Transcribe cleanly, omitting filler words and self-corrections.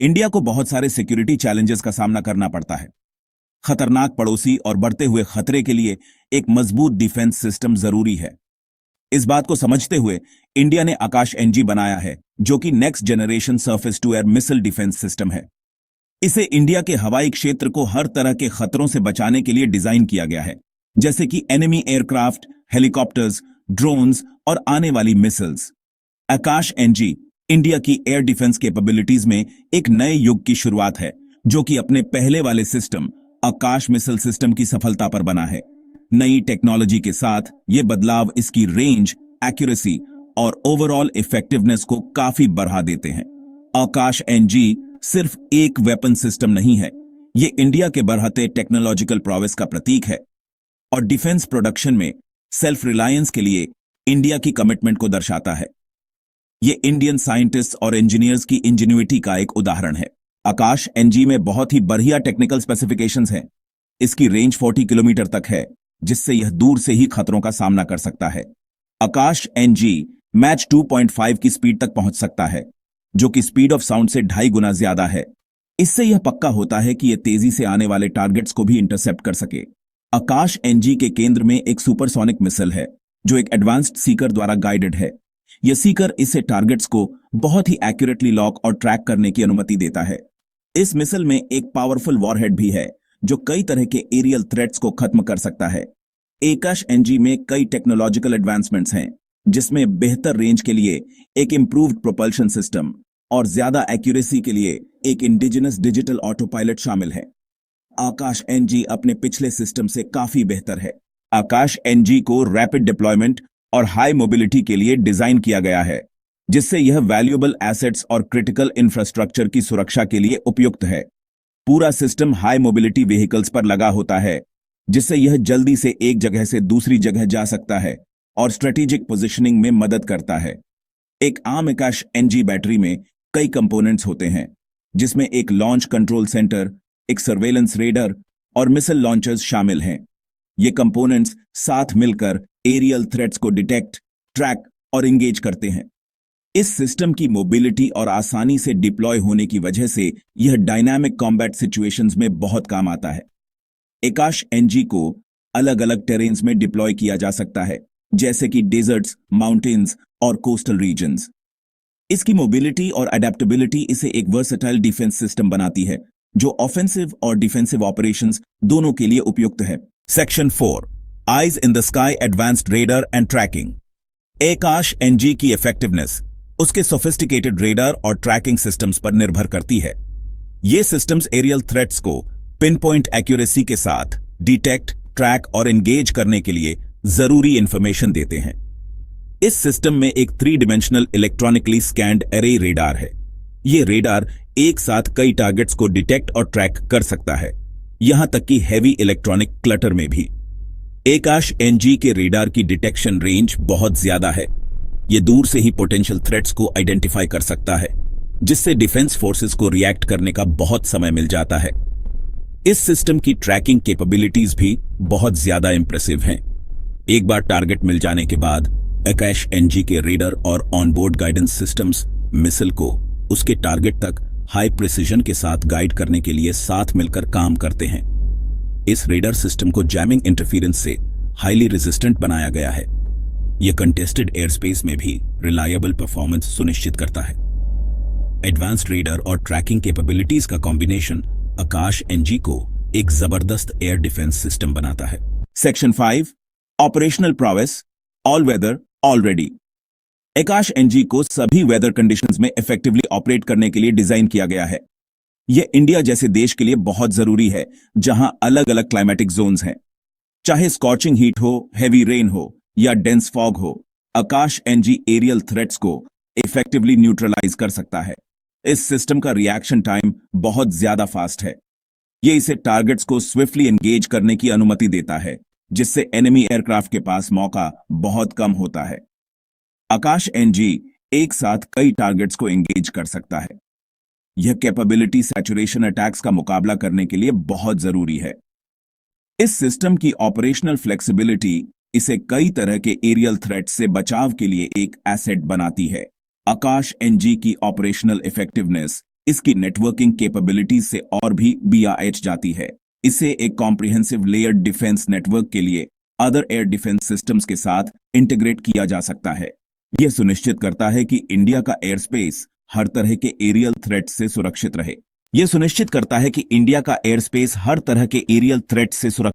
India को बहुत सारे सिक्योरिटी चैलेंजेस का सामना करना पड़ता है। खतरनाक पड़ोसी और बढ़ते हुए खतरे के लिए एक मजबूत डिफेंस सिस्टम जरूरी है। इस बात को समझते हुए इंडिया ने आकाश एनजी बनाया है, जो कि next generation surface to air missile defence system है। इसे इंडिया के हवाई क्षेत्र को हर तरह के खतरों से बचाने के लिए डिजाइन किया गया है, जैसे कि एनिमी एयरक्राफ्ट, हेलीकॉप्टर्स, ड्रोन्स और आने वाली मिसाइल्स। आकाश एनजी इंडिया की एयर डिफेंस कैपेबिलिटीज में एक नए युग की शुरुआत है, जो कि अपने पहले वाले सिस्टम आकाश मिसाइल सिस्टम की सफलता पर बना है। नई टेक्नोलॉजी के साथ ये बदलाव इसकी रेंज, एक्यूरेसी और ओवरऑल इफेक्टिवनेस को काफी बढ़ा देते हैं। आकाश एनजी सिर्फ एक वेपन सिस्टम नहीं है, ये इंडिया के बढ़ते टेक्नोलॉजिकल प्रोग्रेस का प्रतीक है और डिफेंस प्रोडक्शन में सेल्फ रिलायंस के लिए इंडिया की कमिटमेंट को दर्शाता है। ये इंडियन साइंटिस्ट और इंजीनियर्स की इंजेन्युइटी का एक उदाहरण है। आकाश एनजी में बहुत ही बढ़िया टेक्निकल स्पेसिफिकेशंस हैं। इसकी रेंज 40 किलोमीटर तक है, जिससे यह दूर से ही खतरों का सामना कर सकता है। आकाश एनजी मैच 2.5 की स्पीड तक पहुंच सकता है, जो कि स्पीड ऑफ साउंड से 2.5 गुना ज्यादा है। इससे यह पक्का होता है कि यह तेजी से आने वाले टारगेट्स को भी इंटरसेप्ट कर सके। आकाश एनजी के केंद्र में एक सुपरसोनिक मिसाइल है, जो एक एडवांस्ड सीकर द्वारा गाइडेड है। यह सीकर इसे टारगेट्स को बहुत ही एक्यूरेटली लॉक और ट्रैक करने की अनुमति देता है। इस मिसाइल में एक पावरफुल वॉरहेड भी है, जो कई तरह के एरियल थ्रेट्स को खत्म कर सकता है। आकाश एनजी में कई टेक्नोलॉजिकल एडवांसमेंट्स हैं, जिसमें बेहतर रेंज के लिए एक इंप्रूव्ड प्रोपल्शन सिस्टम और ज्यादा एक्यूरेसी के लिए एक इंडिजिनस डिजिटल ऑटो पायलट शामिल है। आकाश एनजी अपने पिछले सिस्टम से काफी बेहतर है। आकाश एनजी को रैपिड डिप्लॉयमेंट और हाई मोबिलिटी के लिए डिजाइन किया गया है, जिससे यह वैल्यूएबल एसेट्स और क्रिटिकल इंफ्रास्ट्रक्चर की सुरक्षा के लिए उपयुक्त है। पूरा सिस्टम हाई मोबिलिटी व्हीकल्स पर लगा होता है, जिससे यह जल्दी से एक जगह से दूसरी जगह जा सकता है और स्ट्रेटेजिक पोजीशनिंग में मदद करता है। एक आम आकाश एनजी बैटरी में कई कंपोनेंट्स होते हैं, जिसमें एक लॉन्च कंट्रोल सेंटर, एक सर्वेलेंस रेडर और मिसाइल लॉन्चर्स शामिल हैं। ये कंपोनेंट्स साथ मिलकर एरियल थ्रेट्स को डिटेक्ट, ट्रैक और इंगेज करते हैं। इस सिस्टम की मोबिलिटी और आसानी से डिप्लॉय होने की वजह से यह डायनामिक कॉम्बैट सिचुएशंस में बहुत काम आता है। आकाश एनजी को अलग अलग टेरेन्स में डिप्लॉय किया जा सकता है, जैसे कि डेजर्ट्स, माउंटेन्स और कोस्टल रीजन्स। इसकी मोबिलिटी और अडेप्टेबिलिटी इसे एक वर्सेटाइल डिफेंस सिस्टम बनाती है, जो ऑफेंसिव और डिफेंसिव ऑपरेशंस दोनों के लिए उपयुक्त है। Section 4, eyes in the sky advanced radar and tracking. Akash NG की इफेक्टिवनेस उसके सोफिस्टिकेटेड रेडर और ट्रैकिंग सिस्टम्स पर निर्भर करती है। ये सिस्टम्स एरियल थ्रेट्स को पिन पॉइंट एक्यूरेसी के साथ डिटेक्ट, ट्रैक और एंगेज करने के लिए जरूरी इंफॉर्मेशन देते हैं। इस सिस्टम में एक 3 dimensional electronically scanned array radar है। यह रेडार एक साथ कई टारगेट्स को डिटेक्ट और ट्रैक कर सकता है, यहां तक कि हैवी इलेक्ट्रॉनिक क्लटर में भी। आकाश एनजी के रेडार की डिटेक्शन रेंज बहुत ज्यादा है। यह दूर से ही पोटेंशियल थ्रेट्स को आइडेंटिफाई कर सकता है, जिससे डिफेंस फोर्सेस को रिएक्ट करने का बहुत समय मिल जाता है। इस सिस्टम की ट्रैकिंग कैपेबिलिटीज भी बहुत ज्यादा इंप्रेसिव हैं। एक बार टारगेट मिल जाने के बाद आकाश एनजी के रेडर और ऑनबोर्ड गाइडेंस सिस्टम्स मिसाइल को उसके टारगेट तक हाई प्रिसीजन के साथ गाइड करने के लिए साथ मिलकर काम करते हैं। इस रेडर सिस्टम को जैमिंग इंटरफेरेंस से हाईली रेजिस्टेंट बनाया गया है। यह कंटेस्टेड एयर स्पेस में भी रिलायबल परफॉर्मेंस सुनिश्चित करता है। एडवांस्ड रेडर और ट्रैकिंग कैपेबिलिटीज का कॉम्बिनेशन आकाश एनजी को एक जबरदस्त एयर डिफेंस सिस्टम बनाता है। Section 5, operational prowess, all weather, already. Akash NG को सभी वेदर कंडीशंस में इफेक्टिवली ऑपरेट करने के लिए डिजाइन किया गया है। यह इंडिया जैसे देश के लिए बहुत जरूरी है, जहां अलग अलग क्लाइमेटिक जोन्स हैं। चाहे स्कॉचिंग हीट हो, हैवी रेन हो या डेंस फॉग हो, आकाश एनजी एरियल थ्रेट्स को इफेक्टिवली न्यूट्रलाइज कर सकता है। इस सिस्टम का रिएक्शन टाइम बहुत ज्यादा फास्ट है। यह इसे टारगेट्स को स्विफ्टली एंगेज करने की अनुमति देता है, जिससे एनिमी एयरक्राफ्ट के पास मौका बहुत कम होता है। आकाश एनजी एक साथ कई टारगेट्स को एंगेज कर सकता है। यह कैपेबिलिटी सैचुरेशन अटैक्स का मुकाबला करने के लिए बहुत जरूरी है। इस सिस्टम की ऑपरेशनल फ्लेक्सिबिलिटी इसे कई तरह के एरियल थ्रेट से बचाव के लिए एक एसेट बनाती है। आकाश एनजी की ऑपरेशनल इफेक्टिवनेस इसकी नेटवर्किंग कैपेबिलिटीज से और भी BRH जाती है। इसे एक कॉम्प्रिहेंसिव लेयर्ड डिफेंस नेटवर्क के लिए अदर एयर डिफेंस सिस्टम्स के साथ इंटीग्रेट किया जा सकता है। यह सुनिश्चित करता है कि इंडिया का एयर स्पेस हर तरह के एरियल थ्रेट से सुरक्षित रहे। यह सुनिश्चित करता है कि इंडिया का एयर स्पेस हर तरह के एरियल थ्रेट से सुरक्षित